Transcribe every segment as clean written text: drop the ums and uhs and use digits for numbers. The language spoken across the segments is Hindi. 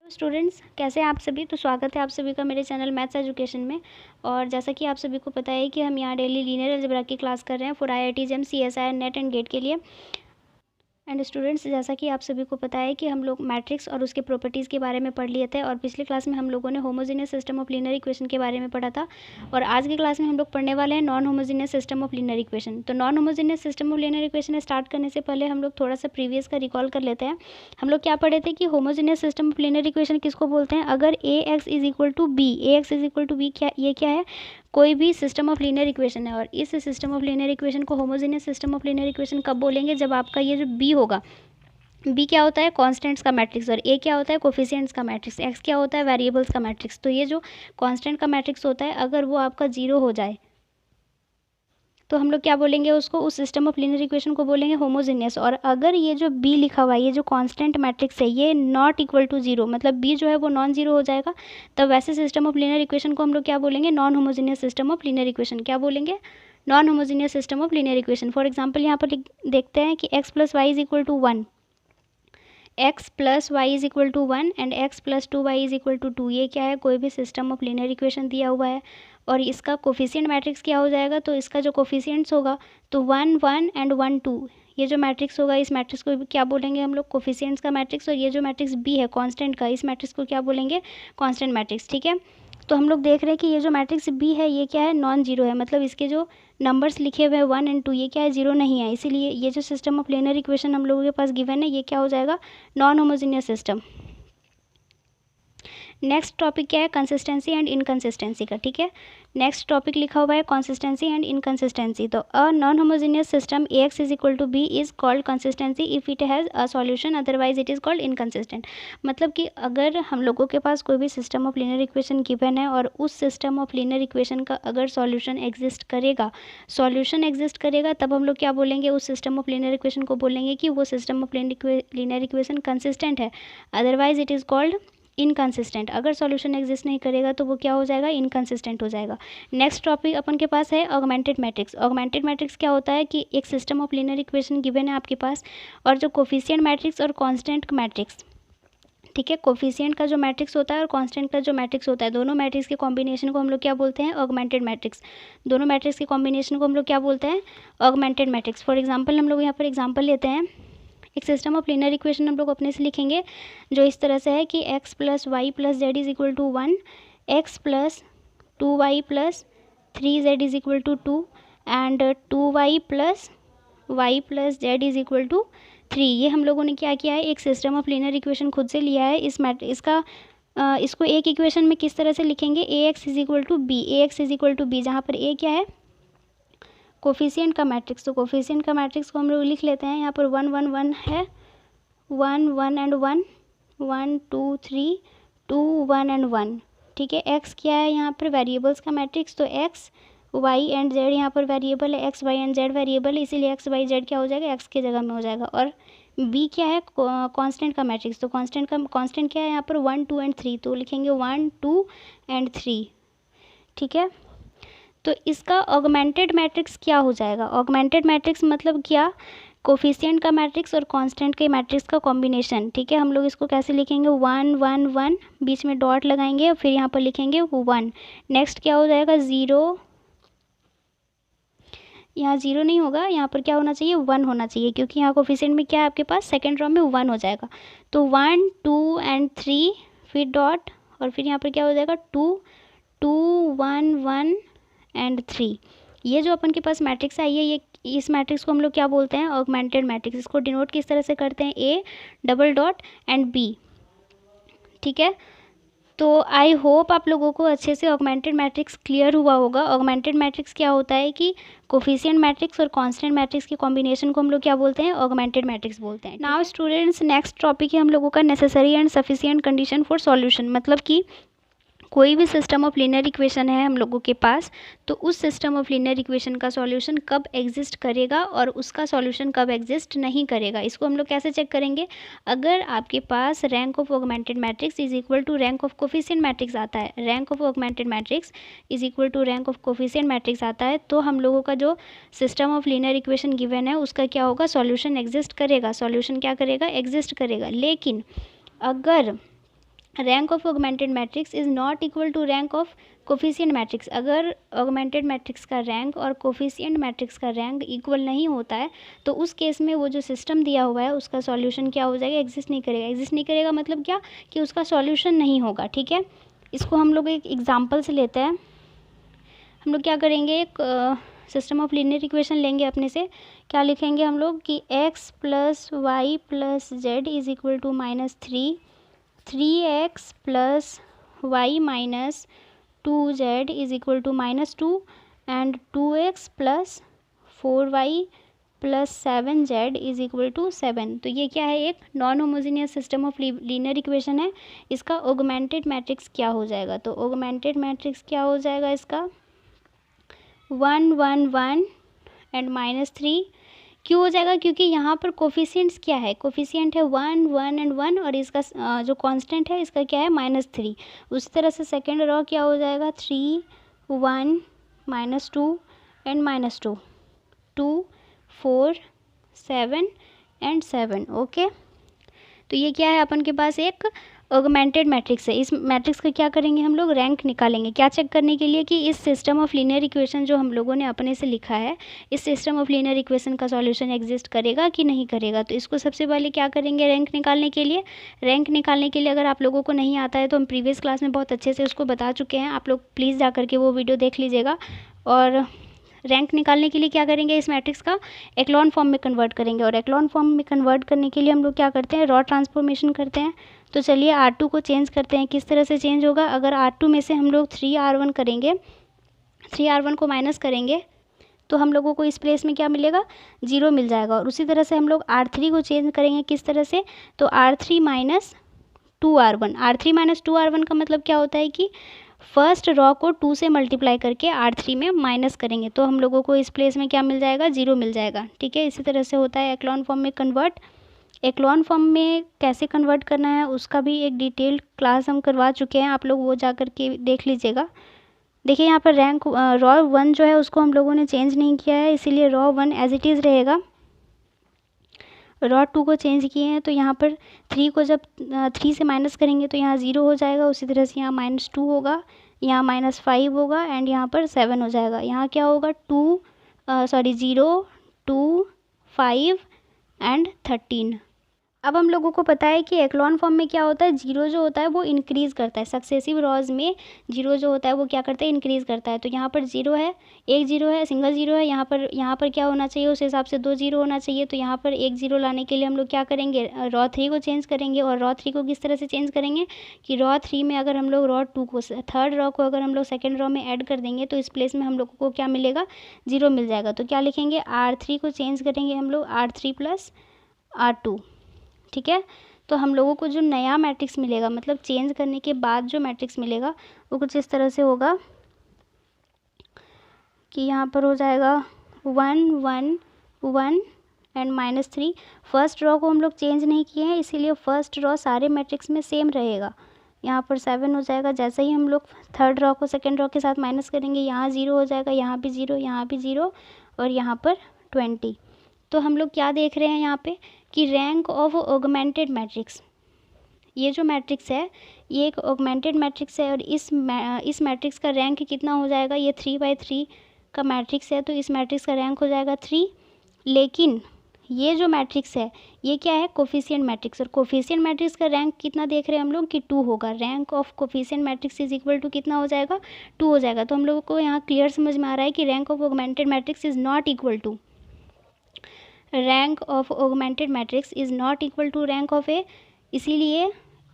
स्टूडेंट्स, कैसे हैं आप सभी। तो स्वागत है आप सभी का मेरे चैनल मैथ्स एजुकेशन में। और जैसा कि आप सभी को पता है कि हम यहाँ डेली लीनियर अलजेब्रा की क्लास कर रहे हैं for IIT JAM CSIR NET and GATE के लिए। एंड स्टूडेंट्स, जैसा कि आप सभी को पता है कि हम लोग मैट्रिक्स और उसके प्रॉपर्टीज़ के बारे में पढ़ लिए थे। और पिछली क्लास में हम लोगों ने homogeneous system of linear equation के बारे में पढ़ा था। और आज की क्लास में हम लोग पढ़ने वाले हैं non homogeneous system of linear equation. तो non homogeneous system of linear equation start करने से पहले हम लोग थोड़ा सा प्रीवियस का रिकॉल कर लेते हैं। हम लोग क्या पढ़े थे कि homogeneous system of linear equation किसको बोलते हैं। अगर AX is equal to B, AX is equal to B, क्या है, कोई भी सिस्टम ऑफ लीनियर इक्वेशन है। और इस सिस्टम ऑफ लीनियर इक्वेशन को homogeneous system of linear equation कब बोलेंगे, जब आपका ये जो बी होगा, बी क्या होता है, कांस्टेंट्स का मैट्रिक्स, और ए क्या होता है, कोफिशिएंट्स का मैट्रिक्स, एक्स क्या होता है, वेरिएबल्स का मैट्रिक्स। तो ये जो कांस्टेंट का मैट्रिक्स होता है, अगर वो आपका जीरो हो जाए तो हम लोग क्या बोलेंगे उसको, उस सिस्टम ऑफ लीनियर इक्वेशन को बोलेंगे होमोजेनियस। और अगर ये जो बी लिखा हुआ है, ये जो कांस्टेंट मैट्रिक्स है, ये नॉट इक्वल टू जीरो, मतलब बी जो है वो नॉन जीरो हो जाएगा, तब वैसे सिस्टम ऑफ लीनियर इक्वेशन को हम लोग क्या बोलेंगे, non homogeneous system of linear equation. क्या बोलेंगे, non homogeneous system of linear equation. For example यहाँ पर देखते हैं कि x plus y is equal to one, x plus y is equal to one and x plus two y is equal to two. ये क्या है, कोई भी सिस्टम ऑफ लीनियर इक्वेशन दिया हुआ है और इसका कोफिशिएंट मैट्रिक्स क्या हो जाएगा, तो इसका जो कोफिशिएंट्स होगा तो one one and one two, ये जो मैट्रिक्स होगा, इस मैट्रिक्स को क्या बोलेंगे हम लोग, कोफिशिएंट्स का मैट्रिक्स। और ये जो मैट्रिक्स बी है कांस्टेंट का, इस मैट्रिक्स को क्या बोलेंगे, कांस्टेंट मैट्रिक्स। ठीक है, तो हम लोग देख रहे हैं कि ये जो मैट्रिक्स बी है ये क्या है, नॉन जीरो है, मतलब इसके जो नंबर्स लिखे हुए हैं वन एंड टू, ये क्या है, जीरो नहीं है। इसीलिए ये जो सिस्टम ऑफ लीनियर इक्वेशन हम लोगों के पास गिवन है, ये क्या हो जाएगा, non homogeneous system. Next topic क्या है, कंसिस्टेंसी एंड इनकंसिस्टेंसी का। ठीक है, नेक्स्ट टॉपिक लिखा हुआ है कंसिस्टेंसी एंड इनकंसिस्टेंसी। तो a non homogeneous system AX is equal to B is called consistency if it has a solution, otherwise it is called inconsistent. मतलब कि अगर हम लोगों के पास कोई भी system of linear equation given है और उस सिस्टम ऑफ लीनियर इक्वेशन का अगर सॉल्यूशन एग्जिस्ट करेगा, तब हम लोग क्या बोलेंगे, उस सिस्टम ऑफ लीनियर इक्वेशन को बोलेंगे कि वो system of linear equation consistent है, otherwise it is called inconsistent. अगर सॉल्यूशन एग्जिस्ट नहीं करेगा तो वो क्या हो जाएगा, इनकंसिस्टेंट हो जाएगा। नेक्स्ट टॉपिक अपन के पास है ऑगमेंटेड मैट्रिक्स। ऑगमेंटेड मैट्रिक्स क्या होता है कि एक system of linear equation given है आपके पास, और जो कोफिशिएंट मैट्रिक्स और कांस्टेंट मैट्रिक्स, ठीक है, कोफिशिएंट का जो मैट्रिक्स होता है और कांस्टेंट का जो मैट्रिक्स होता है, दोनों मैट्रिक्स के कॉम्बिनेशन को हम लोग क्या बोलते हैं, ऑगमेंटेड मैट्रिक्स। दोनों मैट्रिक्स के कॉम्बिनेशन को हम लोग क्या बोलते हैं, ऑगमेंटेड मैट्रिक्स। फॉर एग्जाम्पल हम लोग यहाँ पर एग्जाम्पल लेते हैं, एक सिस्टम ऑफ लीनियर इक्वेशन हम लोग अपने से लिखेंगे जो इस तरह से है कि x plus Y plus Z is equal to one, x plus two y plus three z is equal to two and two y plus Z is equal to three. ये हम लोगों ने क्या किया है, एक सिस्टम ऑफ लीनियर इक्वेशन खुद से लिया है। इसको एक इक्वेशन में किस तरह से लिखेंगे, AX is equal to B, AX is equal to B, जहाँ पर ए क्या है, कोफिशिएंट का मैट्रिक्स। तो कोफिशिएंट का मैट्रिक्स को हम लोग लिख लेते हैं, यहाँ पर वन वन वन है, one one and one, one two three, two one and one. ठीक है, एक्स क्या है यहाँ पर, वेरिएबल्स का मैट्रिक्स। तो एक्स वाई एंड जेड यहाँ पर वेरिएबल है, x y and z variable है, इसीलिए एक्स वाई जेड क्या हो जाएगा, एक्स के जगह में हो जाएगा। और बी क्या है, कांस्टेंट का मैट्रिक्स। तो कांस्टेंट क्या है यहाँ पर, वन टू एंड थ्री, तो लिखेंगे वन टू एंड थ्री। ठीक है, तो इसका ऑगमेंटेड मैट्रिक्स क्या हो जाएगा, ऑगमेंटेड मैट्रिक्स मतलब क्या, कोफिशिएंट का मैट्रिक्स और कांस्टेंट के मैट्रिक्स का कॉम्बिनेशन। ठीक है, हम लोग इसको कैसे लिखेंगे, वन वन वन, बीच में डॉट लगाएंगे और फिर यहाँ पर लिखेंगे वन। नेक्स्ट क्या हो जाएगा, ज़ीरो, यहाँ ज़ीरो नहीं होगा, यहाँ पर क्या होना चाहिए, वन होना चाहिए, क्योंकि यहाँ कोफिशिएंट में क्या है आपके पास, सेकेंड रो में वन हो जाएगा। तो वन टू एंड थ्री, फिर डॉट, और फिर यहाँ पर क्या हो जाएगा, two, two one one and three. ये जो अपन के पास मैट्रिक्स आई है, ये इस मैट्रिक्स को हम लोग क्या बोलते हैं, ऑगमेंटेड मैट्रिक्स। इसको डिनोट किस तरह से करते हैं, A double dot and B. ठीक है, तो आई होप आप लोगों को अच्छे से ऑगमेंटेड मैट्रिक्स क्लियर हुआ होगा। ऑगमेंटेड मैट्रिक्स क्या होता है कि कोफिशिएंट मैट्रिक्स और कांस्टेंट मैट्रिक्स के कॉम्बिनेशन को हम लोग क्या बोलते हैं, ऑगमेंटेड मैट्रिक्स बोलते हैं। नाउ स्टूडेंट्स, नेक्स्ट टॉपिक है हम लोगों का necessary and sufficient condition for solution. मतलब कि कोई भी सिस्टम ऑफ लीनियर इक्वेशन है हम लोगों के पास, तो उस सिस्टम ऑफ लीनियर इक्वेशन का सॉल्यूशन कब एग्जिस्ट करेगा और उसका सॉल्यूशन कब एग्जिस्ट नहीं करेगा, इसको हम लोग कैसे चेक करेंगे। अगर आपके पास rank of augmented matrix is equal to rank of coefficient matrix आता है, rank of augmented matrix is equal to rank of coefficient matrix आता है, तो हम लोगों का जो system of linear equation given है उसका क्या होगा, सॉल्यूशन एग्जिस्ट करेगा, सॉल्यूशन क्या करेगा, एग्जिस्ट करेगा। लेकिन अगर rank of augmented matrix is not equal to rank of coefficient matrix. अगर ऑगमेंटेड मैट्रिक्स का रैंक और कोफिशिएंट मैट्रिक्स का रैंक इक्वल नहीं होता है तो उस केस में वो जो सिस्टम दिया हुआ है उसका सॉल्यूशन क्या हो जाएगा, एग्जिस्ट नहीं करेगा। एग्जिस्ट नहीं करेगा मतलब क्या, कि उसका सॉल्यूशन नहीं होगा। ठीक है, इसको हम लोग एक एग्जाम्पल से लेते हैं। हम लोग क्या करेंगे, एक सिस्टम ऑफ लीनियर इक्वेशन लेंगे अपने से। क्या लिखेंगे हम लोग कि x plus Y plus Z is equal to -3, 3x plus y minus 2z is equal to -2 and 2x plus 4y plus 7z is equal to 7। तो ये क्या है, एक non homogeneous system of linear equation है। इसका ऑगमेंटेड मैट्रिक्स क्या हो जाएगा, तो ऑगमेंटेड मैट्रिक्स क्या हो जाएगा इसका 1 1 1 एंड -3। क्यों हो जाएगा, क्योंकि यहाँ पर कोफिशिएंट्स क्या है, कोफिशिएंट है 1 1 एंड 1 और इसका जो कांस्टेंट है इसका क्या है -3। उसी तरह से सेकेंड रो क्या हो जाएगा 3 1 -2 एंड -2 2 4 7 एंड 7। ओके, तो ये क्या है अपन के पास एक ऑगमेंटेड मैट्रिक्स है। इस मैट्रिक्स का क्या करेंगे हम लोग, रैंक निकालेंगे। क्या चेक करने के लिए कि इस सिस्टम ऑफ लीनियर इक्वेशन जो हम लोगों ने अपने से लिखा है, इस सिस्टम ऑफ लीनियर इक्वेशन का सॉल्यूशन एग्जिस्ट करेगा कि नहीं करेगा। तो इसको सबसे पहले क्या करेंगे, रैंक निकालने के लिए। रैंक निकालने के लिए अगर आप लोगों को नहीं आता है तो हम प्रीवियस क्लास में बहुत अच्छे से उसको बता चुके हैं, आप लोग प्लीज़ जा करके वो वीडियो देख लीजिएगा। और रैंक निकालने के लिए क्या करेंगे, इस मैट्रिक्स का एक्लॉन फॉर्म में कन्वर्ट करेंगे। और एक्लॉन फॉर्म में कन्वर्ट करने के लिए हम लोग क्या करते हैं, रॉ ट्रांसफॉर्मेशन करते हैं। तो चलिए R2 को चेंज करते हैं। किस तरह से चेंज होगा, अगर R2 में से हम लोग 3R1 करेंगे, 3R1 को माइनस करेंगे तो हम लोगों को इस प्लेस में क्या मिलेगा, 0 मिल जाएगा। और उसी तरह से हम लोग R3 को चेंज करेंगे। किस तरह से, तो R3 minus 2R1। R3 minus 2R1 का मतलब क्या होता है कि फर्स्ट रॉ को 2 से मल्टीप्लाई करके R3 में माइनस करेंगे तो हम लोगों को इस प्लेस में क्या मिल जाएगा, 0 मिल जाएगा। ठीक है, इसी तरह से होता है एक्लॉन फॉर्म में कन्वर्ट। एक्लॉन फॉर्म में कैसे कन्वर्ट करना है उसका भी एक डिटेल्ड क्लास हम करवा चुके हैं, आप लोग वो जा कर के देख लीजिएगा। देखिए यहाँ पर रैंक रॉ 1 जो है उसको हम लोगों ने चेंज नहीं किया है, इसीलिए रॉ 1 एज इट इज़ रहेगा। रॉ 2 को चेंज किए हैं तो यहाँ पर 3 को जब 3 से माइनस करेंगे तो यहाँ 0 हो जाएगा। उसी तरह से यहाँ -2 होगा, यहाँ -5 होगा एंड यहाँ पर 7 हो जाएगा। यहाँ क्या होगा 0 2 5 एंड 13। अब हम लोगों को पता है कि एक्लॉन फॉर्म में क्या होता है, 0 जो होता है वो इंक्रीज़ करता है। सक्सेसिव रॉज में 0 जो होता है वो क्या करता है, इंक्रीज़ करता है। तो यहाँ पर 0 है, एक 0 है, सिंगल 0 है। यहाँ पर क्या होना चाहिए, उस हिसाब से 2 0 होना चाहिए। तो यहाँ पर एक 0 लाने के लिए हम लोग क्या करेंगे, रॉ 3 को चेंज करेंगे। और रॉ 3 को किस तरह से चेंज करेंगे कि रॉ 3 में अगर हम लोग रॉ 2 को, थर्ड रॉ को अगर हम लोग सेकेंड रॉ में ऐड कर देंगे तो इस प्लेस में हम लोगों को क्या मिलेगा, 0 मिल जाएगा। तो क्या लिखेंगे, R3 को चेंज करेंगे हम लोग R3 प्लस R2। ठीक है, तो हम लोगों को जो नया मैट्रिक्स मिलेगा, मतलब चेंज करने के बाद जो मैट्रिक्स मिलेगा वो कुछ इस तरह से होगा कि यहाँ पर हो जाएगा 1 1 1 एंड -3। फर्स्ट रॉ को हम लोग चेंज नहीं किए हैं, इसीलिए फर्स्ट रॉ सारे मैट्रिक्स में सेम रहेगा। यहाँ पर 7 हो जाएगा। जैसे ही हम लोग थर्ड रॉ को सेकेंड रॉ के साथ माइनस करेंगे, यहाँ 0 हो जाएगा, यहाँ भी 0, यहाँ भी 0 और यहाँ पर 20। तो हम लोग क्या देख रहे हैं यहाँ पे कि रैंक ऑफ ऑगमेंटेड मैट्रिक्स, ये जो मैट्रिक्स है ये एक ऑगमेंटेड मैट्रिक्स है। और इस मैट्रिक्स का रैंक कितना हो जाएगा, ये 3/3 का मैट्रिक्स है तो इस मैट्रिक्स का रैंक हो जाएगा 3। लेकिन ये जो मैट्रिक्स है ये क्या है, कोफिशिएंट मैट्रिक्स। और कोफिशिएंट मैट्रिक्स का रैंक कितना देख रहे हैं हम लोग कि 2 होगा। Rank of coefficient matrix is equal to कितना हो जाएगा, 2 हो जाएगा। तो हम लोगों को यहाँ क्लियर समझ में आ रहा है कि rank of augmented matrix is not equal to, rank of augmented matrix is not equal to rank of A. इसीलिए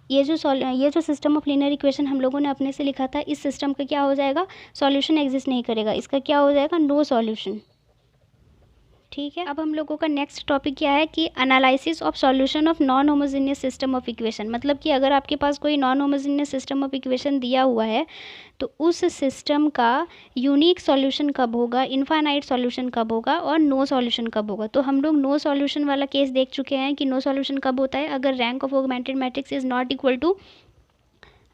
ये जो सिस्टम ऑफ लीनियर इक्वेशन हम लोगों ने अपने से लिखा था, इस सिस्टम का क्या हो जाएगा, सॉल्यूशन एग्जिस्ट नहीं करेगा, इसका क्या हो जाएगा, नो सॉल्यूशन। ठीक है, अब हम लोगों का नेक्स्ट टॉपिक क्या है कि analysis of solution of non homogeneous system of equation. मतलब कि अगर आपके पास कोई non homogeneous system of equation दिया हुआ है तो उस सिस्टम का यूनिक सॉल्यूशन कब होगा, इनफाइनाइट सॉल्यूशन कब होगा और नो सॉल्यूशन कब होगा। तो हम लोग नो सॉल्यूशन वाला केस देख चुके हैं कि नो सॉल्यूशन कब होता है, अगर rank of augmented matrix is not equal to,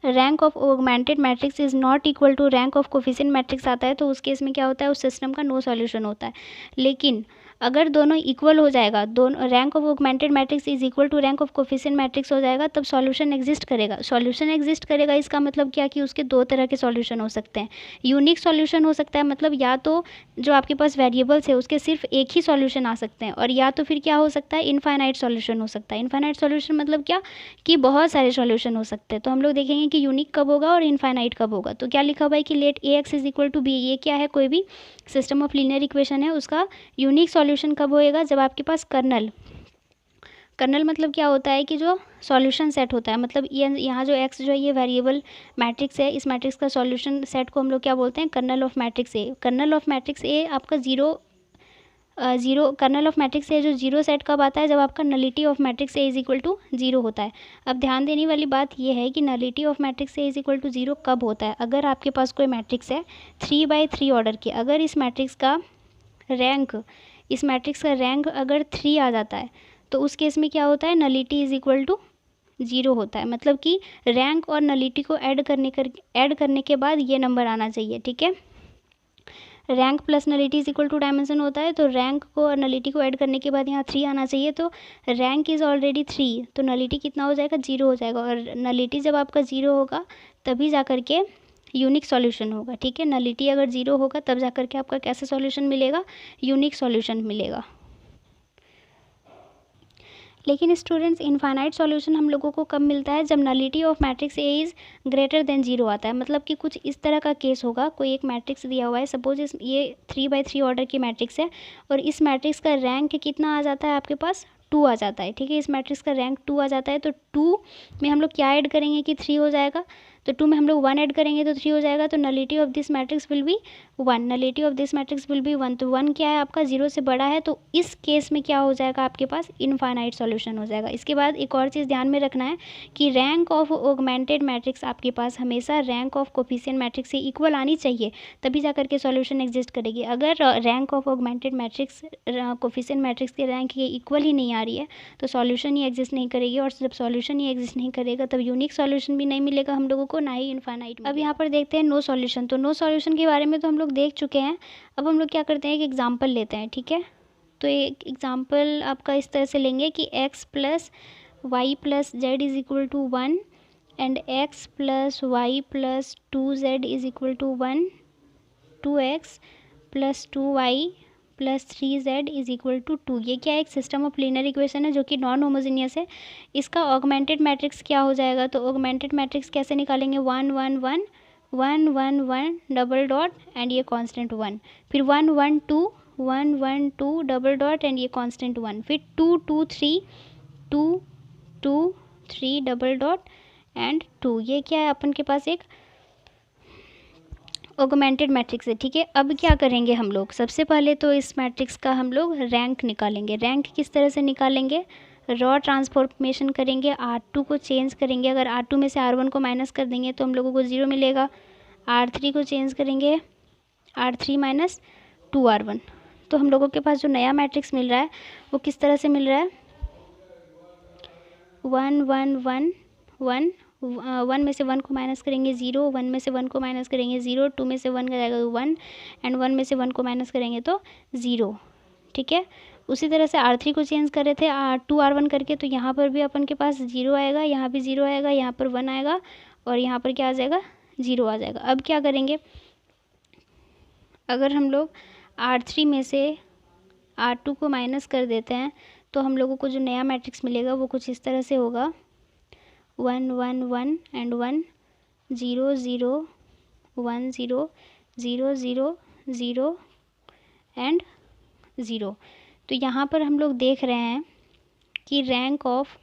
rank of augmented matrix is not equal to rank of coefficient matrix आता है तो उस केस में क्या होता है, उस सिस्टम का नो सॉल्यूशन होता है। लेकिन अगर दोनों इक्वल हो जाएगा, दोनों rank of augmented matrix is equal to rank of coefficient matrix हो जाएगा, तब सॉल्यूशन एग्जिस्ट करेगा। सॉल्यूशन एग्जिस्ट करेगा इसका मतलब क्या कि उसके दो तरह के सॉल्यूशन हो सकते हैं। यूनिक सॉल्यूशन हो सकता है, मतलब या तो जो आपके पास वेरिएबल्स है उसके सिर्फ एक ही सॉल्यूशन आ सकते हैं, और या तो फिर क्या हो सकता है, इनफाइनाइट सॉल्यूशन हो सकता है। इनफाइनाइट सॉल्यूशन मतलब क्या कि बहुत सारे सॉल्यूशन हो सकते हैं। तो हम लोग देखेंगे कि यूनिक कब होगा और इनफाइनाइट कब होगा। तो क्या लिखा हुआ है कि let A X is equal to B, ये क्या है, कोई भी सिस्टम ऑफ लीनियर इक्वेशन है, उसका यूनिक सॉल्यूशन कब होएगा, जब आपके पास कर्नल मतलब क्या होता है कि जो सॉल्यूशन सेट होता है, मतलब ये यहाँ जो एक्स जो है ये वेरिएबल मैट्रिक्स है, इस मैट्रिक्स का सॉल्यूशन सेट को हम लोग क्या बोलते हैं, kernel of matrix A. Kernel of matrix A आपका zero kernel of matrix A जो जीरो सेट कब आता है, जब आपका nullity of matrix A is equal to zero होता है। अब ध्यान देने वाली बात यह है कि nullity of matrix A is equal to zero कब होता है, अगर आपके पास कोई मैट्रिक्स है 3/3 ऑर्डर की, अगर इस मैट्रिक्स का रैंक अगर 3 आ जाता है, तो उस केस में क्या होता है, nullity is equal to zero होता है। मतलब कि रैंक और नलिटी को ऐड करने के बाद ये नंबर आना चाहिए, ठीक है। Rank plus nullity is equal to dimension होता है, तो रैंक को और नलिटी को ऐड करने के बाद यहाँ 3 आना चाहिए। तो रैंक इज़ ऑलरेडी 3, तो नलिटी कितना हो जाएगा, 0 हो जाएगा। और नलिटी जब आपका 0 होगा तभी जा कर के यूनिक सॉल्यूशन होगा, ठीक है। नलिटी अगर 0 होगा तब जा कर के आपका कैसा सॉल्यूशन मिलेगा, यूनिक सॉल्यूशन मिलेगा। लेकिन स्टूडेंट्स इनफाइनाइट सॉल्यूशन हम लोगों को कब मिलता है, जब nullity of matrix A is greater than 0 आता है। मतलब कि कुछ इस तरह का केस होगा, कोई एक मैट्रिक्स दिया हुआ है, सपोज ये 3/3 ऑर्डर की मैट्रिक्स है, और इस मैट्रिक्स का रैंक कितना आ जाता है आपके पास, 2 आ जाता है, ठीक है। इस मैट्रिक्स का रैंक 2 आ जाता है, तो 2 में हम लोग क्या ऐड करेंगे कि 3 हो जाएगा, तो 2 में हम लोग 1 ऐड करेंगे तो 3 हो जाएगा। तो nullity of this matrix will be 1, nullity of this matrix will be 1। तो 1 क्या है आपका, 0 से बड़ा है, तो इस केस में क्या हो जाएगा, आपके पास इनफाइनाइट सॉल्यूशन हो जाएगा। इसके बाद एक और चीज़ ध्यान में रखना है कि रैंक ऑफ ऑगमेंटेड मैट्रिक्स आपके पास हमेशा रैंक ऑफ कोफिशिएंट मैट्रिक्स से इक्वल आनी चाहिए, तभी जा करके सॉल्यूशन एग्जिस्ट करेगी। अगर rank of augmented matrix coefficient matrix के रैंक के इक्वल ही नहीं आ रही है, तो सॉल्यूशन ही एग्जिस्ट नहीं करेगी, और जब सॉल्यूशन ही एग्जिस्ट नहीं करेगा तब यूनिक सॉल्यूशन भी नहीं मिलेगा हम लोगों को, ना ही इनफाइनाइट। अब यहाँ पर देखते हैं नो सॉल्यूशन। तो नो सॉल्यूशन के बारे में तो हम लोग देख चुके हैं। अब हम लोग क्या करते हैं, एक एग्जांपल लेते हैं, ठीक है। तो एक एग्जांपल आपका इस तरह से लेंगे कि x plus Y plus Z is equal to 1 and x plus Y plus 2z is equal to 1, 2x plus 2y plus 3z is equal to 2। ये क्या है, एक सिस्टम ऑफ लीनियर इक्वेशन है जो कि नॉन होमोजीनियस है। इसका ऑगमेंटेड मैट्रिक्स क्या हो जाएगा, तो ऑगमेंटेड मैट्रिक्स कैसे निकालेंगे, 1 1 1 1 1 1 डबल डॉट एंड ये कांस्टेंट 1, फिर 1 1 2 1 1 2 डबल डॉट एंड ये कांस्टेंट 1, फिर 2 2 3 2 2 3 डबल डॉट एंड 2। ये क्या है, अपन के पास एक ऑगमेंटेड मैट्रिक्स है, ठीक है। अब क्या करेंगे हम लोग, सबसे पहले तो इस मैट्रिक्स का हम लोग रैंक निकालेंगे। रैंक किस तरह से निकालेंगे, रॉ ट्रांसफॉर्मेशन करेंगे, R2 को चेंज करेंगे। अगर R2 में से R1 को माइनस कर देंगे तो हम लोगों को 0 मिलेगा। R3 को चेंज करेंगे, R3 माइनस 2R1। तो हम लोगों के पास जो नया मैट्रिक्स मिल रहा है वो किस तरह से मिल रहा है, 1 1 1 1 1 में से 1 को माइनस करेंगे 0, 1 में से 1 को माइनस करेंगे 0, 2 में से 1 का जाएगा 1 एंड 1 में से 1 को माइनस करेंगे तो 0, ठीक है। उसी तरह से R3 को चेंज कर रहे थे R2R1 करके, तो यहाँ पर भी अपन के पास 0 आएगा, यहाँ भी 0 आएगा, यहाँ पर 1 आएगा और यहाँ पर क्या आ जाएगा, 0 आ जाएगा। अब क्या करेंगे, अगर हम लोग R3 में से R2 को माइनस कर देते हैं तो हम लोगों को जो नया मैट्रिक्स मिलेगा वो कुछ इस तरह से होगा, 1 1 1 एंड 1 0 0 1 0 0 0 0 एंड 0। तो यहाँ पर हम लोग देख रहे हैं कि rank of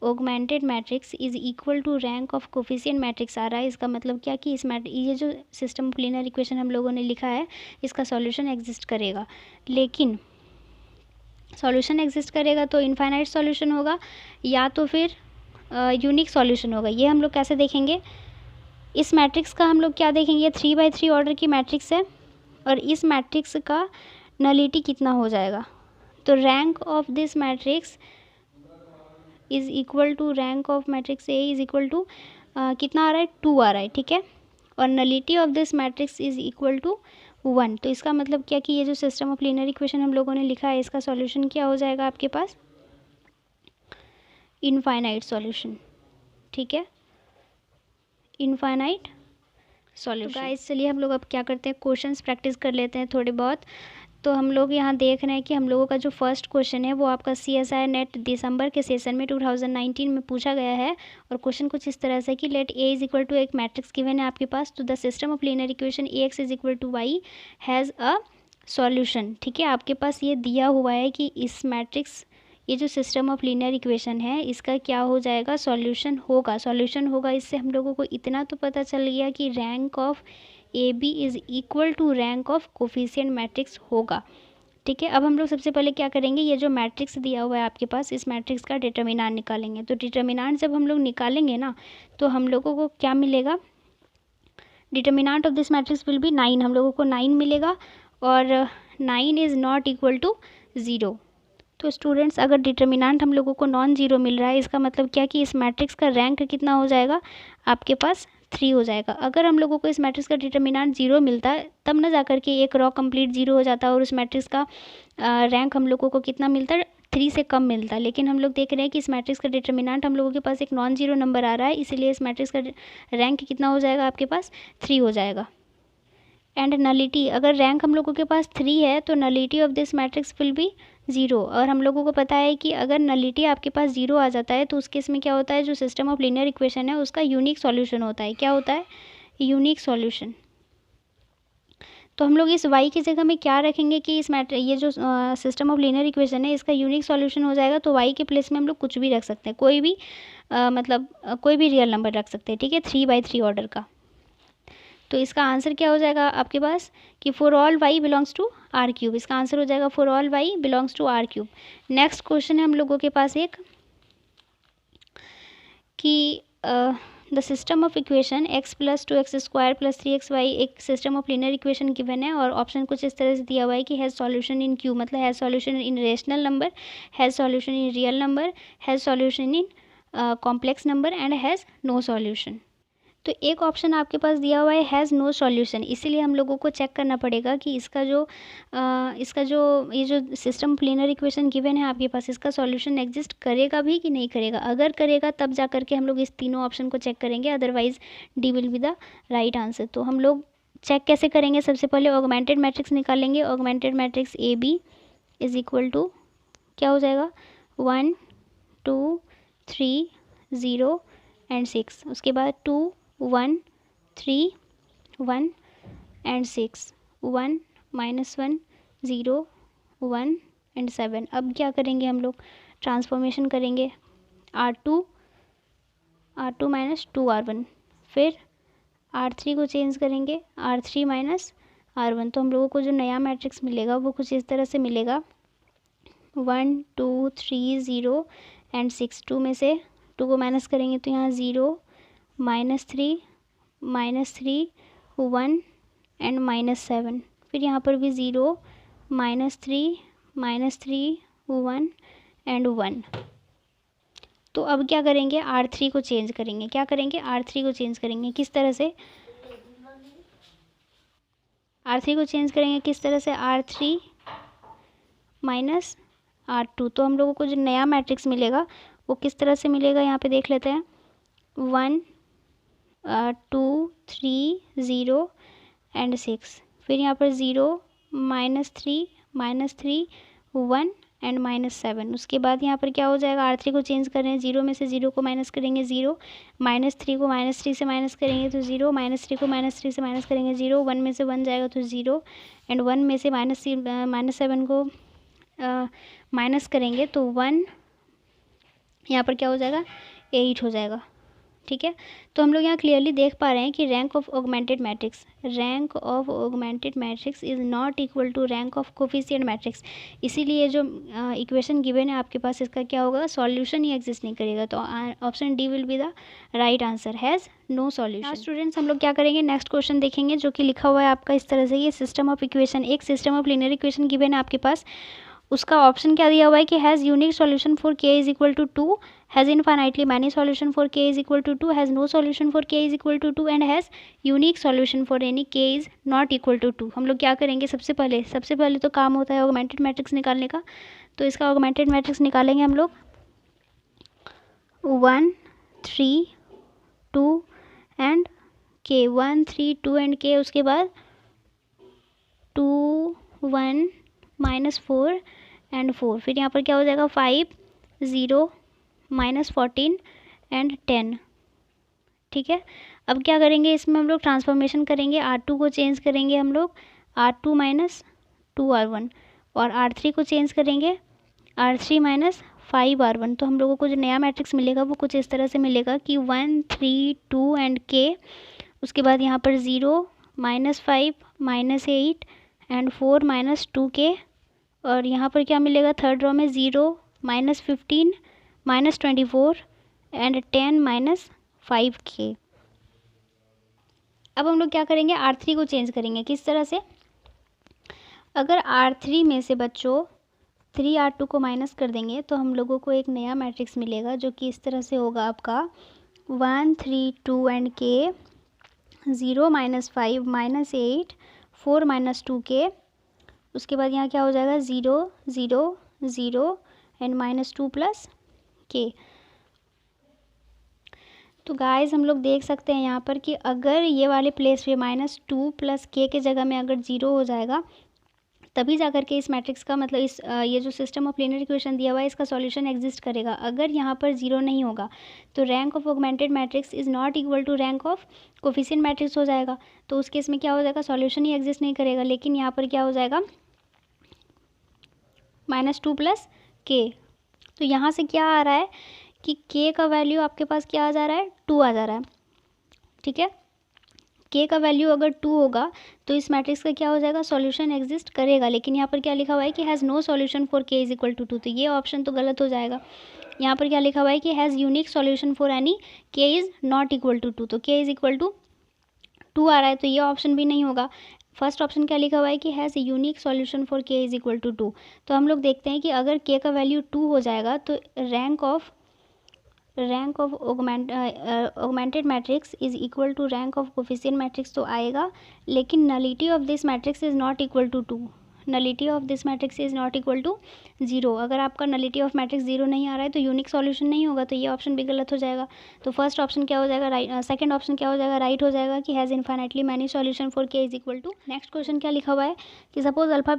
augmented matrix is equal to rank of coefficient matrix आ रहा है। इसका मतलब क्या कि ये जो सिस्टम ऑफ लीनियर इक्वेशन हम लोगों ने लिखा है इसका सॉल्यूशन एग्जिस्ट करेगा। लेकिन सॉल्यूशन एग्जिस्ट करेगा तो इनफाइनाइट सॉल्यूशन होगा या तो फिर यूनिक सॉल्यूशन होगा। ये हम लोग कैसे देखेंगे, इस मैट्रिक्स का हम लोग क्या देखेंगे, 3/3 ऑर्डर की मैट्रिक्स है और इस मैट्रिक्स का नलिटी कितना हो जाएगा, तो rank of this matrix is equal to rank of matrix A is equal to कितना आ रहा है, 2 आ रहा है, ठीक है। और nullity of this matrix is equal to 1। तो इसका मतलब क्या कि ये जो सिस्टम ऑफ लीनियर इक्वेशन हम लोगों ने लिखा है इसका सॉल्यूशन क्या हो जाएगा आपके पास, इनफाइनाइट सॉल्यूशन। ठीक है, इनफाइनाइट सॉल्यूशन। तो गाइस चलिए हम लोग अब क्या करते हैं, क्वेश्चंस प्रैक्टिस कर लेते हैं थोड़े बहुत। तो हम लोग यहाँ देख रहे हैं कि हम लोगों का जो फर्स्ट क्वेश्चन है वो आपका CSIR नेट दिसंबर के सेशन में 2019 में पूछा गया है। और क्वेश्चन कुछ इस तरह से कि let A is equal to एक मैट्रिक्स गिवन है आपके पास, तो the system of linear equation AX is equal to Y has a solution. ठीक है, आपके पास ये दिया हुआ है कि इस मैट्रिक्स, ये जो सिस्टम ऑफ लीनियर इक्वेशन है इसका क्या हो जाएगा, सॉल्यूशन होगा। इससे हम लोगों को इतना तो पता चल गया कि rank of AB is equal to rank of coefficient matrix होगा। ठीक है, अब हम लोग सबसे पहले क्या करेंगे, ये जो मैट्रिक्स दिया हुआ है आपके पास इस मैट्रिक्स का डिटर्मिनेंट निकालेंगे। तो डिटर्मिनेंट जब हम लोग निकालेंगे ना तो हम लोगों को क्या मिलेगा, determinant of this matrix will be 9, हम लोगों को 9 मिलेगा। और 9 इज़ नॉट इक्वल टू 0। तो स्टूडेंट्स अगर डिटर्मिनेंट हम लोगों को नॉन ज़ीरो मिल रहा है इसका मतलब क्या कि इस मैट्रिक्स का रैंक कितना हो जाएगा आपके पास 3 हो जाएगा। अगर हम लोगों को इस मैट्रिक्स का डिटर्मिनेंट 0 मिलता है तब ना जाकर के एक रॉ कंप्लीट 0 हो जाता और उस मैट्रिक्स का रैंक हम लोगों को कितना मिलता है, 3 से कम मिलता है। लेकिन हम लोग देख रहे हैं कि इस मैट्रिक्स का डिटर्मिनेंट हम लोगों के पास एक नॉन ज़ीरो नंबर आ रहा है, इसीलिए इस मैट्रिक्स का रैंक कितना हो जाएगा आपके पास 3 हो जाएगा। एंड नलिटी, अगर रैंक हम लोगों के पास 3 है तो nullity of this matrix will be 0। और हम लोगों को पता है कि अगर नलिटी आपके पास 0 आ जाता है तो उस केस में क्या होता है, जो सिस्टम ऑफ लीनियर इक्वेशन है उसका यूनिक सॉल्यूशन होता है। क्या होता है, यूनिक सॉल्यूशन। तो हम लोग इस y की जगह में क्या रखेंगे कि इस ये जो सिस्टम ऑफ लीनियर इक्वेशन है इसका यूनिक सॉल्यूशन हो जाएगा। तो y के प्लेस में हम लोग कुछ भी रख सकते हैं, कोई भी कोई भी रियल नंबर रख सकते हैं। ठीक है, 3/3 ऑर्डर का। तो इसका आंसर क्या हो जाएगा आपके पास कि for all y belongs to R3। इसका आंसर हो जाएगा for all y belongs to R3। Next question है हम लोगों के पास एक कि the system of equation x + 2x² + 3xy एक system of linear equation given है। और ऑप्शन कुछ इस तरह से दिया हुआ है कि हैज़ सॉल्यूशन इन Q, मतलब has solution in rational number, has solution in real number, has solution in complex number and has no solution. तो एक ऑप्शन आपके पास दिया हुआ है हैज़ नो सॉल्यूशन, इसीलिए हम लोगों को चेक करना पड़ेगा कि इसका जो ये जो system of linear equation given है आपके पास इसका सॉल्यूशन एग्जिस्ट करेगा भी कि नहीं करेगा। अगर करेगा तब जा करके हम लोग इस तीनों ऑप्शन को चेक करेंगे, otherwise D will be the right answer. तो हम लोग चेक कैसे करेंगे, सबसे पहले ऑगमेंटेड मैट्रिक्स निकालेंगे। Augmented matrix AB is equal to क्या हो जाएगा, 1 2 3 0 एंड 6। उसके बाद 2 1 3 1 एंड 6, 1 -1 0 1 एंड 7। अब क्या करेंगे हम लोग, ट्रांसफॉर्मेशन करेंगे R2 - 2R1, फिर R3 को चेंज करेंगे R3 - R1। तो हम लोगों को जो नया मैट्रिक्स मिलेगा वो कुछ इस तरह से मिलेगा 1 2 3 0 एंड 6। 2 में से 2 को माइनस करेंगे तो यहाँ 0 -3 -3 1 एंड -7। फिर यहाँ पर भी 0 -3 -3 1 एंड 1। तो अब क्या करेंगे, R3 को चेंज करेंगे। क्या करेंगे, R3 को चेंज करेंगे। किस तरह से R3 को चेंज करेंगे, किस तरह से, R3 - R2। तो हम लोगों को जो नया मैट्रिक्स मिलेगा वो किस तरह से मिलेगा, यहाँ पे देख लेते हैं। 1 2 3 0 एंड 6। फिर यहाँ पर 0 -3 -3 1 एंड -7। उसके बाद यहाँ पर क्या हो जाएगा, R3 को चेंज कर रहे हैं, 0 में से 0 को माइनस करेंगे 0, -3 को -3 से माइनस करेंगे तो 0, -3 को -3 से माइनस करेंगे 0, 1 में से 1 जाएगा तो 0 एंड 1 में से -7 को माइनस करेंगे तो 1, यहाँ पर क्या हो जाएगा, 8 हो जाएगा। ठीक है, तो हम लोग यहाँ क्लियरली देख पा रहे हैं कि rank of augmented matrix is not equal to rank of coefficient matrix. इसीलिए जो इक्वेशन गिवन है आपके पास इसका क्या होगा, सॉल्यूशन ही एग्जिस्ट नहीं करेगा। तो option D will be the right answer, has no solution. Students हम लोग क्या करेंगे, नेक्स्ट क्वेश्चन देखेंगे जो कि लिखा हुआ है आपका इस तरह से। ये सिस्टम ऑफ इक्वेशन, एक system of linear equation given है आपके पास, उसका ऑप्शन क्या दिया हुआ है कि has unique solution for k is equal to 2 has infinitely many solution for k is equal to 2, has no solution for k is equal to 2 and has unique solution for any k is not equal to 2। हम लोग क्या करेंगे, सबसे पहले तो काम होता है ऑगमेंटेड मैट्रिक्स निकालने का। तो इसका ऑगमेंटेड मैट्रिक्स निकालेंगे हम लोग 1 3 2 एंड k, 1 3 2 एंड k, उसके बाद 2 1 -4 एंड 4, फिर यहाँ पर क्या हो जाएगा 5 0 -14 एंड 10। ठीक है, अब क्या करेंगे, इसमें हम लोग ट्रांसफॉर्मेशन करेंगे, R2 को चेंज करेंगे हम लोग R2 - 2R1 और R3 को चेंज करेंगे R3 - 5R1। तो हम लोगों को जो नया मैट्रिक्स मिलेगा वो कुछ इस तरह से मिलेगा कि 1 3 2 एंड k, उसके बाद यहाँ पर 0 -5 -8 एंड 4 -2k, और यहाँ पर क्या मिलेगा थर्ड रो में 0 -15 -24 एंड 10 -5k। अब हम लोग क्या करेंगे, R3 को चेंज करेंगे किस तरह से, अगर R3 में से बच्चों 3R2 को माइनस कर देंगे तो हम लोगों को एक नया मैट्रिक्स मिलेगा जो कि इस तरह से होगा आपका 1 3 2 एंड k, 0 -5 -8 4 -2k, उसके बाद यहाँ क्या हो जाएगा 0 0 0 एंड -2 + k। तो गाइस हम लोग देख सकते हैं यहाँ पर कि अगर ये वाले प्लेस पे -2 + k के जगह में अगर 0 हो जाएगा तभी जाकर के इस मैट्रिक्स का मतलब इस ये जो सिस्टम ऑफ लीनियर इक्वेशन दिया हुआ है इसका सॉल्यूशन एग्जिस्ट करेगा। अगर यहाँ पर 0 नहीं होगा तो rank of augmented matrix is not equal to rank of coefficient matrix हो जाएगा। तो उस केस में क्या हो जाएगा, सॉल्यूशन ही एग्जिस्ट नहीं करेगा। लेकिन यहाँ पर क्या हो जाएगा -2 + k। तो यहाँ से क्या आ रहा है कि k का वैल्यू आपके पास क्या आ जा रहा है, 2 आ जा रहा है। ठीक है, k का वैल्यू अगर 2 होगा तो इस मैट्रिक्स का क्या हो जाएगा, सॉल्यूशन एग्जिस्ट करेगा। लेकिन यहाँ पर क्या लिखा हुआ है कि has no solution for k is equal to 2, तो ये ऑप्शन तो गलत हो जाएगा। यहाँ पर क्या लिखा हुआ है कि has unique solution for any k is not equal to 2, तो k इज इक्वल टू 2 आ रहा है, तो ये ऑप्शन भी नहीं होगा। फर्स्ट ऑप्शन क्या लिखा हुआ है कि has unique solution for k is equal to 2। तो हम लोग देखते हैं कि अगर k का वैल्यू 2 हो जाएगा तो rank of augmented matrix is equal to rank of coefficient matrix तो आएगा, लेकिन nullity of this matrix is not equal to 2। Nullity of this matrix is not equal to 0। अगर आपका नलिटी ऑफ मैट्रिक्स 0 नहीं आ रहा है तो यूनिक सॉल्यूशन नहीं होगा, तो ये ऑप्शन भी गलत हो जाएगा। तो फर्स्ट ऑप्शन क्या हो जाएगा, राइट, सेकंड ऑप्शन क्या हो जाएगा, राइट हो जाएगा कि has infinitely many solution for k is equal to. Next question क्या लिखा हुआ है कि suppose alpha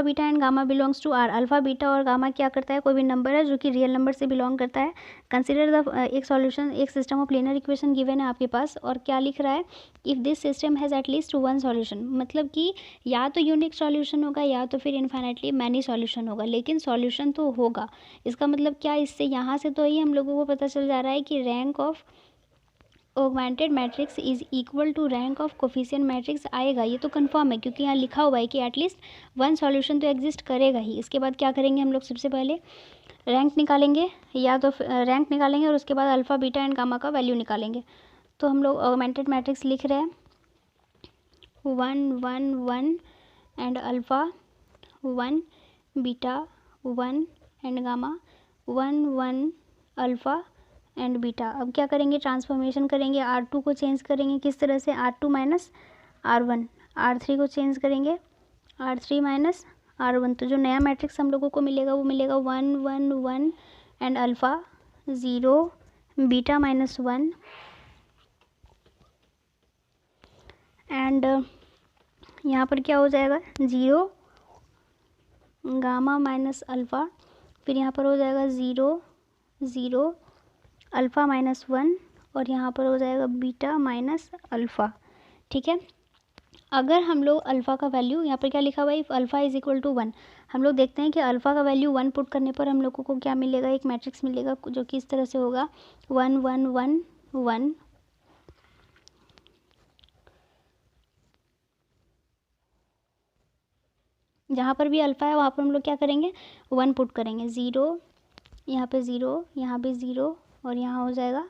beta and gamma belongs to R। Alpha beta और गामा क्या करता है, कोई भी नंबर है जो कि रियल नंबर से बिलोंग करता है। कंसिडर द एक सॉल्यूशन, एक system of linear equation given है आपके पास, और क्या लिख रहा है, if this system has at least 1 solution, मतलब कि या तो यूनिक सॉल्यूशन होगा या तो फिर इनफाइनाइटली मैनी सॉल्यूशन होगा, लेकिन सॉल्यूशन तो होगा। इसका मतलब क्या, इससे यहाँ से तो ही हम लोगों को पता चल जा रहा है कि rank of augmented matrix is equal to rank of coefficient matrix आएगा। ये तो कंफर्म है क्योंकि यहाँ लिखा हुआ है कि एटलीस्ट 1 सॉल्यूशन तो एग्जिस्ट करेगा ही। इसके बाद क्या करेंगे हम लोग, सबसे पहले रैंक निकालेंगे, या तो रैंक निकालेंगे और उसके बाद अल्फ़ा बीटा एंड गामा का वैल्यू निकालेंगे। तो हम लोग ऑगमेंटेड मैट्रिक्स लिख रहे हैं 1 1 1 and alpha 1 beta 1 and gamma 1 1 alpha and beta. अब क्या करेंगे, ट्रांसफॉर्मेशन करेंगे, R2 को चेंज करेंगे किस तरह से, R2 - R1, R3 को चेंज करेंगे R3 - R1। तो जो नया मैट्रिक्स हम लोगों को मिलेगा वो मिलेगा 1 1 1 एंड अल्फ़ा 0 बीटा -1 एंड यहाँ पर क्या हो जाएगा 0 गामा -अल्फ़ा, फिर यहाँ पर हो जाएगा 0 0 अल्फ़ा -1 और यहाँ पर हो जाएगा बीटा -अल्फ़ा। ठीक है, अगर हम लोग अल्फ़ा का वैल्यू, यहाँ पर क्या लिखा हुआ है, if alpha is equal to 1, हम लोग देखते हैं कि अल्फ़ा का वैल्यू 1 पुट करने पर हम लोगों को क्या मिलेगा, एक मैट्रिक्स मिलेगा जो कि इस तरह से होगा 1 1 1 1। जहाँ पर भी अल्फ़ा है वहाँ पर हम लोग क्या करेंगे, 1 पुट करेंगे, 0 यहाँ पे 0 यहाँ पे 0 और यहाँ हो जाएगा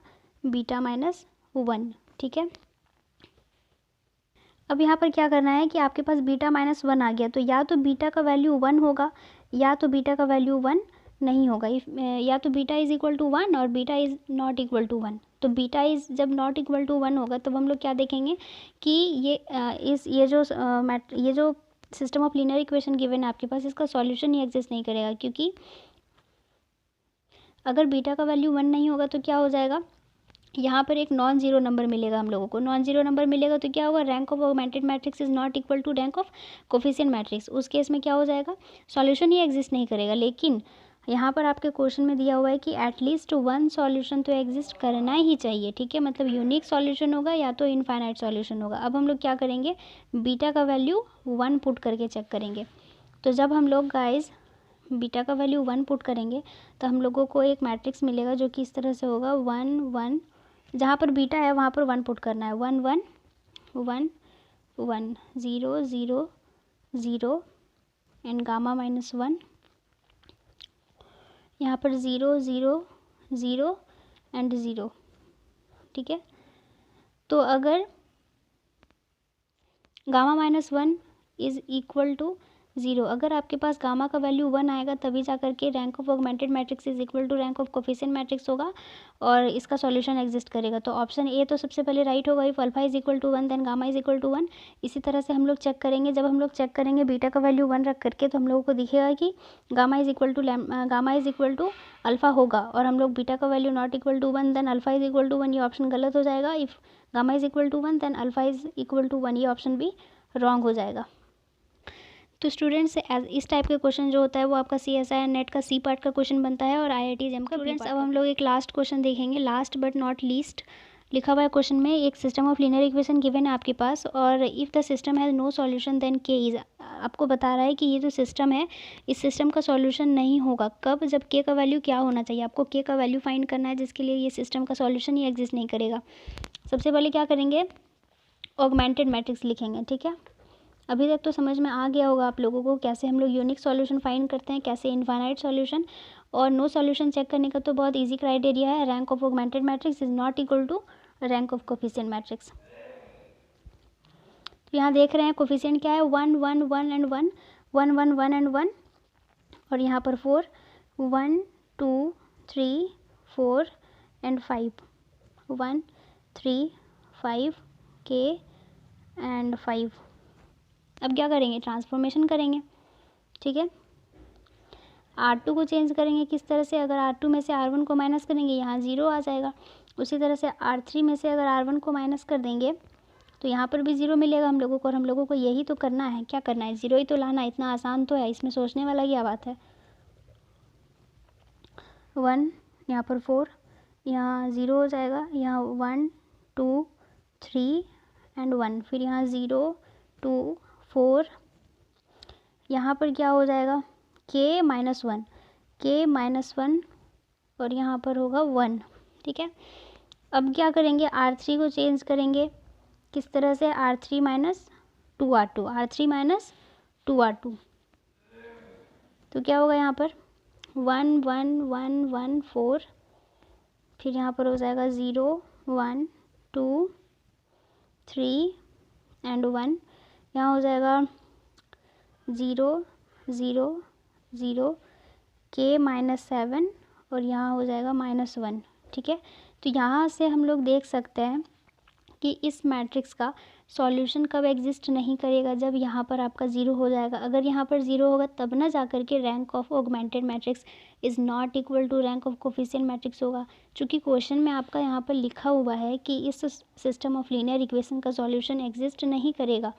बीटा -1। ठीक है, अब यहाँ पर क्या करना है कि आपके पास बीटा -1 आ गया, तो या तो बीटा का वैल्यू 1 होगा या तो बीटा का वैल्यू 1 नहीं होगा। या तो बीटा इज़ इक्वल टू 1 और beta is not equal to 1। तो बीटा इज़ जब नॉट इक्वल टू 1 होगा तब हम लोग क्या देखेंगे कि ये जो system of linear equation given है आपके पास, इसका सॉल्यूशन ही एग्जिस्ट नहीं करेगा, क्योंकि अगर बीटा का वैल्यू 1 नहीं होगा तो क्या हो जाएगा, यहाँ पर एक नॉन जीरो नंबर मिलेगा हम लोगों को। नॉन जीरो नंबर मिलेगा तो क्या होगा, rank of augmented matrix is not equal to rank of coefficient matrix. उस केस में क्या हो जाएगा, सॉल्यूशन ही एग्जिस्ट नहीं करेगा। लेकिन यहाँ पर आपके क्वेश्चन में दिया हुआ है कि एटलीस्ट 1 सॉल्यूशन तो एग्जिस्ट करना ही चाहिए, ठीक है, मतलब यूनिक सॉल्यूशन होगा या तो इनफाइनाइट सॉल्यूशन होगा। अब हम लोग क्या करेंगे, बीटा का वैल्यू 1 पुट करके चेक करेंगे। तो जब हम लोग गाइज बीटा का वैल्यू 1 पुट करेंगे तो हम लोगों को एक मैट्रिक्स मिलेगा जो कि इस तरह से होगा 1 1, जहाँ पर बीटा है वहाँ पर 1 पुट करना है, 1 1 1 1 0 0 0 एंड गामा -1, यहाँ पर 0 0 0 एंड 0, ठीक है। तो अगर गामा -1 इज़ इक्वल टू 0, अगर आपके पास गामा का वैल्यू 1 आएगा तभी जा करके rank of augmented matrix is equal to rank of coefficient matrix होगा और इसका सॉल्यूशन एग्जिस्ट करेगा। तो ऑप्शन ए तो सबसे पहले राइट होगा, if alpha is equal to 1 then gamma is equal to 1। इसी तरह से हम लोग चेक करेंगे, जब हम लोग चेक करेंगे बीटा का वैल्यू 1 रख करके तो हम लोगों को दिखेगा कि gamma is equal to alpha होगा, और हम लोग बीटा का value not equal to 1 then alpha is equal to 1, ये ऑप्शन गलत हो जाएगा। If gamma is equal to 1 then alpha is equal to 1, ये ऑप्शन भी रॉन्ग हो जाएगा। तो स्टूडेंट्स इस टाइप के क्वेश्चन जो होता है वो आपका CSIR नेट का सी पार्ट का क्वेश्चन बनता है और IIT JEM का स्टूडेंट्स। अब हम लोग एक लास्ट क्वेश्चन देखेंगे, लास्ट बट नॉट लीस्ट। लिखा हुआ है क्वेश्चन में, एक system of linear equation given है आपके पास और if the system has no solution then K is, आपको बता रहा है कि ये जो सिस्टम है इस सिस्टम का सॉल्यूशन नहीं होगा। कब, जब के का वैल्यू क्या होना चाहिए, आपको के का वैल्यू फाइंड करना है, जिसके लिए ये सिस्टम का सॉल्यूशन ही एग्जिस्ट नहीं करेगा। सबसे पहले क्या करेंगे, ऑगमेंटेड मैट्रिक्स लिखेंगे, ठीक है। अभी तक तो समझ में आ गया होगा आप लोगों को कैसे हम लोग यूनिक सॉल्यूशन फाइंड करते हैं, कैसे इनफाइनाइट सॉल्यूशन और नो सॉल्यूशन चेक करने का तो बहुत इजी क्राइटेरिया है, rank of augmented matrix is not equal to rank of coefficient matrix. तो यहाँ देख रहे हैं कोफिशिएंट क्या है, 1 1 1 एंड 1 1 1 1 एंड 1, और यहाँ पर 4 1 2 3 4 एंड 5 1 3 5 के एंड 5। अब क्या करेंगे, ट्रांसफॉर्मेशन करेंगे, ठीक है। R2 को चेंज करेंगे किस तरह से, अगर R2 में से R1 को माइनस करेंगे यहाँ 0 आ जाएगा। उसी तरह से R3 में से अगर R1 को माइनस कर देंगे तो यहाँ पर भी 0 मिलेगा हम लोगों को, और हम लोगों को यही तो करना है, क्या करना है, 0 ही तो लाना है। इतना आसान तो है, इसमें सोचने वाला क्या बात है। 1 यहाँ पर 4, यहाँ 0 हो जाएगा, यहाँ 1 2 3 एंड 1, फिर यहाँ 0 2 4, यहाँ पर क्या हो जाएगा k -1 और यहाँ पर होगा 1, ठीक है। अब क्या करेंगे, R3 को चेंज करेंगे किस तरह से, R3 minus 2R2, R3 minus 2R2, तो क्या होगा यहाँ पर 1 1 1 1 4, फिर यहाँ पर हो जाएगा 0 1 2 3 एंड 1, यहाँ हो जाएगा 0 0 0 k -7 और यहाँ हो जाएगा -1, ठीक है। तो यहाँ से हम लोग देख सकते हैं कि इस मैट्रिक्स का सॉल्यूशन कब एग्जिस्ट नहीं करेगा, जब यहाँ पर आपका 0 हो जाएगा। अगर यहाँ पर 0 होगा तब ना जा कर के rank of augmented matrix is not equal to rank of coefficient matrix होगा। चूँकि क्वेश्चन में आपका यहाँ पर लिखा हुआ है कि इस सिस्टम ऑफ लीनियर इक्वेशन का सॉल्यूशन एग्जिस्ट नहीं करेगा,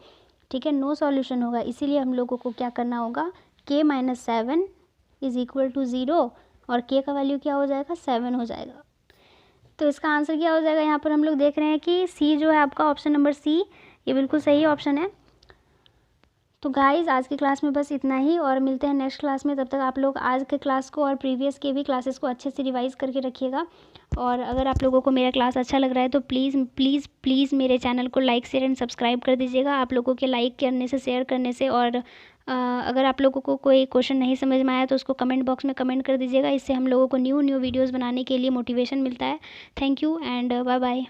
ठीक है, नो सॉल्यूशन होगा। इसीलिए हम लोगों को क्या करना होगा, k -7 इज़ इक्वल टू 0 और k का वैल्यू क्या हो जाएगा, 7 हो जाएगा। तो इसका आंसर क्या हो जाएगा, यहाँ पर हम लोग देख रहे हैं कि सी जो है आपका ऑप्शन नंबर सी, ये बिल्कुल सही ऑप्शन है। तो गाइज़ आज की क्लास में बस इतना ही, और मिलते हैं नेक्स्ट क्लास में। तब तक आप लोग आज के क्लास को और प्रीवियस के भी क्लासेस को अच्छे से रिवाइज़ करके रखिएगा। और अगर आप लोगों को मेरा क्लास अच्छा लग रहा है तो प्लीज़ प्लीज़ प्लीज़ मेरे चैनल को लाइक शेयर एंड सब्सक्राइब कर दीजिएगा। आप लोगों के लाइक करने से, शेयर करने से, और अगर आप लोगों को कोई क्वेश्चन नहीं समझ में आया तो उसको कमेंट बॉक्स में कमेंट कर दीजिएगा। इससे हम लोगों को न्यू वीडियोज़ बनाने के लिए मोटिवेशन मिलता है। Thank you and bye bye.